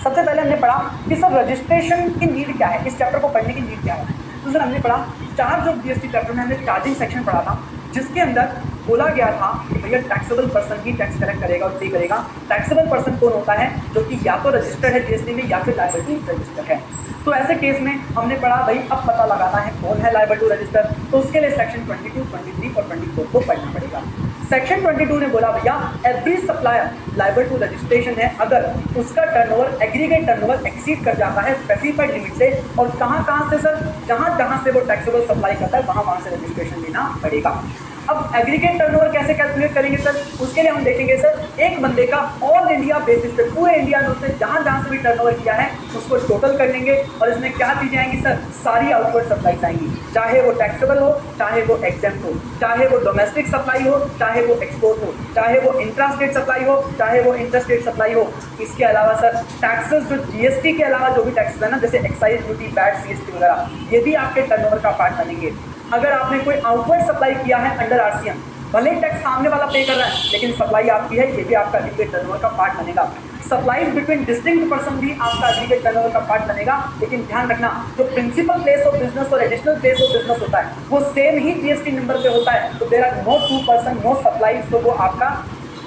सबसे पहले हमने पढ़ा कि सर रजिस्ट्रेशन की नीड क्या है, इस चैप्टर को पढ़ने की नीड क्या है। तो सर हमने पढ़ा चार्ज ऑफ जीएसटी चैप्टर में हमने चार्जिंग सेक्शन पढ़ा था, जिसके अंदर बोला गया था कि भैया टैक्सेबल पर्सन ही टैक्स कलेक्ट करेगा और पे करेगा। टैक्सेबल पर्सन कौन होता है, जो कि या तो रजिस्टर्ड है जीएसटी में या फिर लायबिलिटी रजिस्टर्ड है। तो ऐसे केस में हमने पढ़ा भाई अब पता लगाना है कौन है लायबल टू रजिस्टर, तो उसके लिए सेक्शन 22, 23 और 24 को पढ़ना पड़ेगा। सेक्शन 22 ने बोला भैया every supplier liable to registration है अगर उसका टर्नओवर एग्रीगेट टर्नओवर एक्सीड कर जाता है स्पेसिफाइड लिमिट से, और कहाँ से सर, जहाँ से वो टैक्सेबल सप्लाई करता है वहाँ से रजिस्ट्रेशन लेना पड़ेगा। अब एग्रीगेट टर्नओवर कैसे कैलकुलेट करेंगे सर, उसके लिए हम देखेंगे सर एक बंदे का ऑल इंडिया बेसिस पे पूरे इंडिया में उसने जहाँ से भी टर्नओवर किया है उसको टोटल कर लेंगे, और इसमें क्या चीजें आएंगी सर, सारी आउटवर्ड सप्लाई आएंगी, चाहे वो टैक्सेबल हो, चाहे वो एग्जेम्प्ट हो, चाहे वो डोमेस्टिक सप्लाई हो, चाहे वो एक्सपोर्ट हो, चाहे वो इंट्रा स्टेट सप्लाई हो, चाहे वो इंटर स्टेट सप्लाई हो। इसके अलावा सर टैक्सेस जो जीएसटी के अलावा जो भी टैक्सेस है ना, जैसे एक्साइज ड्यूटी, वैट, सीएसटी वगैरह, ये भी आपके टर्नओवर का पार्ट बनेंगे। अगर आपने कोई आउटवर्ड सप्लाई किया है अंडर आरसीएम, भले ही टैक्स सामने वाला पे कर रहा है लेकिन सप्लाई आपकी है, ये भी आपका एग्रीगेट टर्नओवर का पार्ट बनेगा। सप्लाईज बिटवीन डिस्टिंक्ट पर्सन भी आपका एग्रीगेट टर्नओवर का पार्ट बनेगा, लेकिन ध्यान रखना जो प्रिंसिपल प्लेस ऑफ बिजनेस और एडिशनल प्लेस ऑफ बिजनेस होता है वो सेम ही जीएसटी नंबर पे होता है, तो there are no two person no supplies, तो वो आपका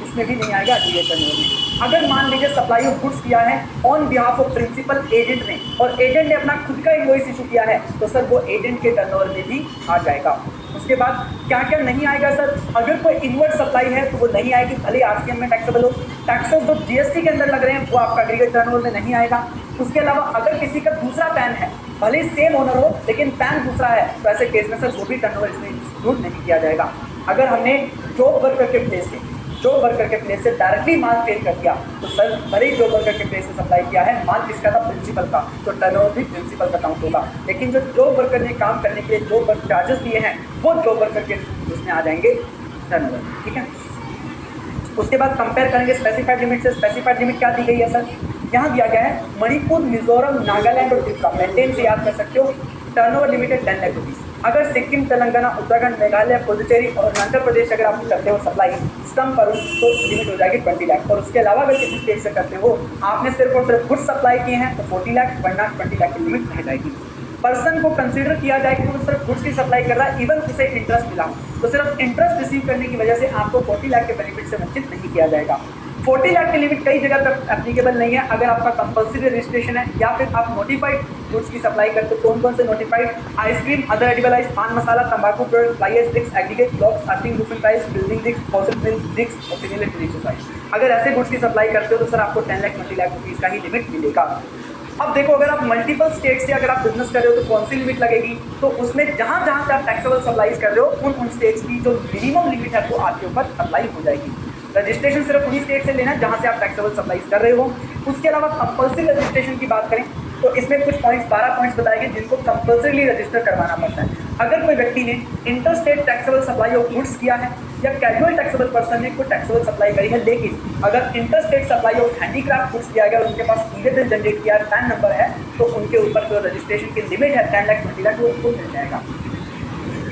इसमें भी नहीं आएगा एग्रीगेट टर्नओवर में। अगर मान लीजिए सप्लाई ऑफ गुड्स किया है on behalf of principal agent ने, और एजेंट ने अपना खुद का इनवॉइस इशू किया है, तो सर वो एजेंट के टर्नओवर में भी आ जाएगा। उसके बाद क्या क्या नहीं आएगा सर, अगर कोई इनवर्ट सप्लाई है तो वो नहीं आएगी, भले आरसीएम में टैक्सेबल हो। टैक्सेस जो जीएसटी के अंदर लग रहे हैं वो आपका एग्रीगेट टर्नओवर में नहीं आएगा। उसके अलावा अगर किसी का दूसरा पैन है, भले सेम ओनर हो लेकिन पैन दूसरा है, तो ऐसे केस में सर वो भी टर्नओवर इसमें इंक्लूड नहीं किया जाएगा। अगर हमने जॉब वर्कर के प्लेस से डायरेक्टली माल सेल कर दिया, तो सर भले ही जॉब वर्कर के प्लेस से सप्लाई किया है, माल किसका था, प्रिंसिपल का, तो टर्नओवर भी प्रिंसिपल का काउंट होगा। लेकिन जो जॉब वर्कर ने काम करने के लिए जॉब वर्क चार्जेस दिए हैं वो जॉब वर्कर के उसमें आ जाएंगे टर्नओवर, ठीक है। उसके बाद कंपेयर करेंगे स्पेसिफाइड लिमिट से। स्पेसिफाइड लिमिट क्या दी गई है सर, यहाँ दिया गया है मणिपुर, मिजोरम, नागालैंड और त्रिपुरा, मेंटेन से याद कर सकते हो, टर्नओवर लिमिट है 10 लाख रुपीज़। अगर सिक्किम, तेलंगाना, उत्तराखंड, मेघालय, पुडुचेरी और अरुणाचल प्रदेश अगर आप करते हो सप्लाई स्टम्प पर, तो लिमिट हो जाएगी 20 लाख। और उसके अलावा अगर किसी स्टेट से करते हो, आपने सिर्फ और सिर्फ गुड्स सप्लाई किए हैं, तो 40 लाख, वरना 20 लाख की लिमिट रह जाएगी। पर्सन को कंसीडर किया जाए कि वो सिर्फ गुड्स की सप्लाई कर रहा है, इवन उसे इंटरेस्ट मिला, तो सिर्फ इंटरेस्ट रिसीव करने की वजह से आपको 40 लाख के बेनिफिट से वंचित नहीं किया जाएगा। 40 लाख की लिमिट कई जगह पर एप्लीकेबल नहीं है, अगर आपका कंपल्सरी रजिस्ट्रेशन है या फिर आप नोटिफाइड गुड्स की सप्लाई करते हो। कौन से notified, ice cream, other एडिबलाइज, paan masala, तंबाकू product, fly ash, bricks, aggregate, blocks, earthing, roofing tiles, building bricks, fossil fuel bricks और फिनिल एक्सरसाइज। अगर ऐसे गुड्स की सप्लाई करते हो तो सर आपको 10 लाख 20 लाख रुपीज़ का ही लिमिट मिलेगा। अब देखो अगर आप मल्टीपल स्टेट से अगर आप बिजनेस कर रहे हो तो कौन सी लिमिट लगेगी, तो उसमें जहाँ से आप टैक्सेबल सप्लाईज कर रहे हो उन स्टेट्स की जो मिनिमम लिमिट है वो आपके ऊपर अप्लाई हो जाएगी। रजिस्ट्रेशन सिर्फ उन्हीं स्टेट से लेना है जहाँ से आप टैक्सेबल सप्लाईज कर रहे हो। उसके अलावा कंपल्सरी रजिस्ट्रेशन की बात करें तो इसमें कुछ पॉइंट्स 12 पॉइंट्स बताए गए जिनको कंपल्सरीली रजिस्टर करवाना पड़ता है। अगर कोई व्यक्ति ने inter state taxable supply of goods किया है या कैजुअल टैक्सेबल पर्सन ने कोई टैक्सेबल सप्लाई करी है, लेकिन अगर inter state supply of handicraft goods किया गया और उनके पास बिल जनरेट किया है, पैन नंबर है, तो उनके ऊपर जो रजिस्ट्रेशन की लिमिट है 10 लाख 20 लाख वो उनको मिल जाएगा।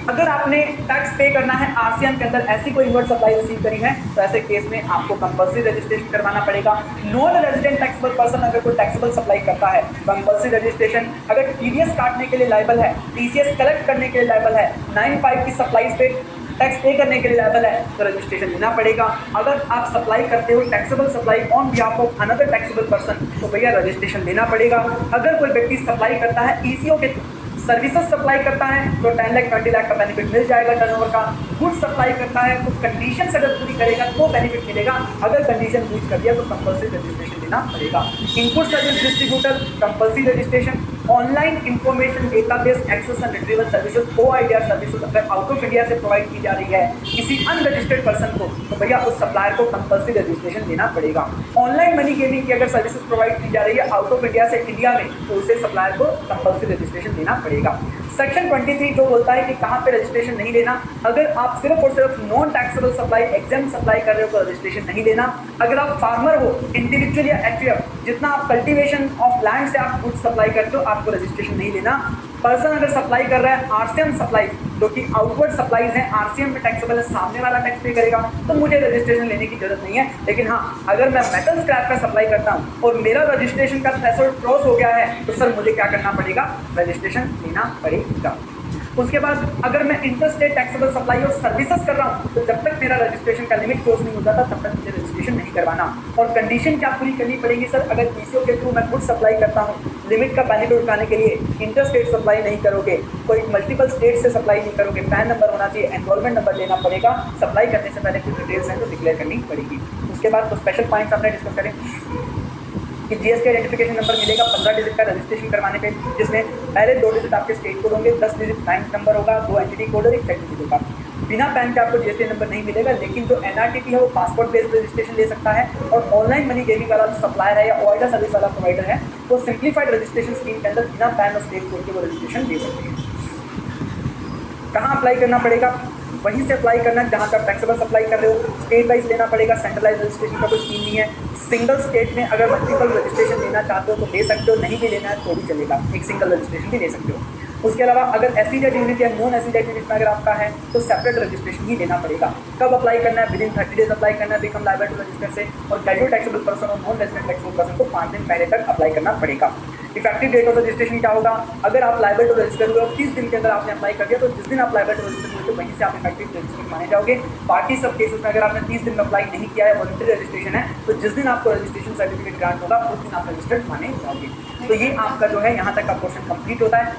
अगर आपने टैक्स पे करना है आरसीएम के अंदर ऐसी कोई इनवर्ट सप्लाई रिसीव करी है, तो ऐसे केस में आपको कंपल्सरी रजिस्ट्रेशन करवाना पड़ेगा। नॉन रेजिडेंट टैक्सेबल पर्सन अगर कोई टैक्सेबल सप्लाई करता है, कंपल्सरी रजिस्ट्रेशन। अगर टीडीएस काटने के लिए लायबल है, टीसीएस कलेक्ट करने के लिए लायबल है, 95 की सप्लाईज पे टैक्स पे करने के लिए लायबल है, तो रजिस्ट्रेशन लेना पड़ेगा। अगर आप सप्लाई करते हो taxable supply on behalf of another taxable person, तो भैया रजिस्ट्रेशन लेना पड़ेगा। अगर कोई व्यक्ति सप्लाई करता है ईसीओ के सर्विसेज सप्लाई करता है तो 10 लाख 20 लाख का बेनिफिट मिल जाएगा टर्नओवर का। गुड्स सप्लाई करता है तो कंडीशन अगर पूरी करेगा तो बेनिफिट मिलेगा, अगर कंडीशन पूरी कर दिया तो कंपल्सरी रजिस्ट्रेशन लेना पड़ेगा। Input service distributor compulsory registration. Online information database access and retrieval services OIDR services अगर आउट ऑफ इंडिया से प्रोवाइड की जा रही है किसी अनरजिस्टर्ड पर्सन को, तो भैया उस सप्लायर को कंपल्सरी रजिस्ट्रेशन लेना पड़ेगा। ऑनलाइन मनी गेमिंग की अगर सर्विसेज प्रोवाइड की जा रही है आउट ऑफ इंडिया से इंडिया में, तो उसे सप्लायर को कंपल्सरी रजिस्ट्रेशन लेना पड़ेगा। सेक्शन 23 जो बोलता है कि कहाँ पे रजिस्ट्रेशन नहीं लेना, अगर आप सिर्फ और सिर्फ non taxable supply exempt supply कर रहे हो तो रजिस्ट्रेशन नहीं लेना। अगर आप फार्मर हो इंडिविजुअल या एचयूएफ, जितना आप कल्टीवेशन ऑफ लैंड से आप गुड्स सप्लाई करते हो आपको रजिस्ट्रेशन नहीं लेना। पर्सन अगर सप्लाई कर रहा है आरसीएम सप्लाई, जो कि आउटवर्ड सप्लाईज हैं, आरसीएम में टैक्सेबल है, सामने वाला टैक्स पे करेगा, तो मुझे रजिस्ट्रेशन लेने की जरूरत नहीं है। लेकिन हाँ, अगर मैं मेटल स्क्रैप का सप्लाई करता हूँ और मेरा रजिस्ट्रेशन का थ्रेशोल्ड क्रॉस हो गया है, तो सर मुझे क्या करना पड़ेगा, रजिस्ट्रेशन लेना पड़ेगा। उसके बाद अगर मैं इंटरस्टेट टैक्सेबल सप्लाई और सर्विसेज कर रहा हूँ, तो जब तक मेरा रजिस्ट्रेशन का लिमिट क्रॉस नहीं होता था तब तक मुझे रजिस्ट्रेशन नहीं करवाना। और कंडीशन क्या पूरी करनी पड़ेगी सर, अगर पीसीओ के थ्रू मैं गुड सप्लाई करता हूँ, लिमिट का बेनिफिट उठाने के लिए इंटरस्टेट सप्लाई नहीं करोगे, कोई मल्टीपल स्टेट से सप्लाई नहीं करोगे, पैन नंबर होना चाहिए, एनरोलमेंट नंबर लेना पड़ेगा, सप्लाई करने से पहले कुछ डिटेल्स हैं तो डिक्लेयर करनी पड़ेगी। उसके बाद तो स्पेशल पॉइंट्स हमने डिस्कस करें कि जीएसटी आइडेंटिफिकेशन नंबर मिलेगा 15 डिजिट का रजिस्ट्रेशन करवाने पे, जिसमें पहले 2 डिजिट आपके स्टेट कोड होंगे, 10 डिजिट बैंक नंबर होगा, 2 एंटिटी कोड और 1 टैक्स डिजिट होगा। बिना पैन के आपको जीएसटी नंबर नहीं मिलेगा, लेकिन जो एनआरटीपी है वो पासपोर्ट बेस्ड रजिस्ट्रेशन ले सकता है, और ऑनलाइन मनी गेमिंग वाला जो सप्लायर है या ऑर्डर सर्विस वाला प्रोवाइडर है वो सिंप्लीफाइड रजिस्ट्रेशन स्कीम के अंदर बिना पैन और स्टेट कोड के वो रजिस्ट्रेशन ले सकते हैं। कहाँ अप्लाई करना पड़ेगा, वहीं से अप्लाई करना जहाँ तक टैक्सेबल सप्लाई कर रहे हो, स्टेट वाइज लेना पड़ेगा, सेंट्रलाइज रजिस्ट्रेशन का कोई स्कीम नहीं है। सिंगल स्टेट में अगर मल्टीपल रजिस्ट्रेशन लेना चाहते हो तो ले सकते हो, नहीं भी लेना है तो भी चलेगा, एक सिंगल रजिस्ट्रेशन भी ले सकते हो। उसके अलावा अगर एसईजेड यूनिट या नॉन एसईजेड यूनिट में अगर आपका है तो सेपरेट रजिस्ट्रेशन ही लेना पड़ेगा। कब अप्लाई करना है, विदिन 30 डेज अप्लाई करना है बिकम लायबल टू रजिस्टर से, और ग्रेजुएट टैक्सेबल पर्सन और नॉन रेजिडेंट टैक्सेबल पर्सन को 5 दिन पहले तक अप्लाई करना पड़ेगा। इफेक्टिव डेट ऑफ रजिस्ट्रेशन क्या होगा, अगर आप लायबल टू रजिस्टर हुए और 30 दिन के अंदर आपने अप्लाई कर दिया तो जिस दिन आप लायबल टू रजिस्टर हुए तो वहीं से आप इफेक्टिव रजिस्ट्रेशन माने जाओगे। बाकी सब केसेस में अगर आपने 30 दिन में अप्लाई नहीं किया है, वॉलंटरी रजिस्ट्रेशन है, तो जिस दिन आपको रजिस्ट्रेशन सर्टिफिकेट ग्रांट होगा उस दिन आप रजिस्टर्ड माने जाओगे। तो ये आपका जो है यहाँ तक का पोर्शन कंप्लीट होता है।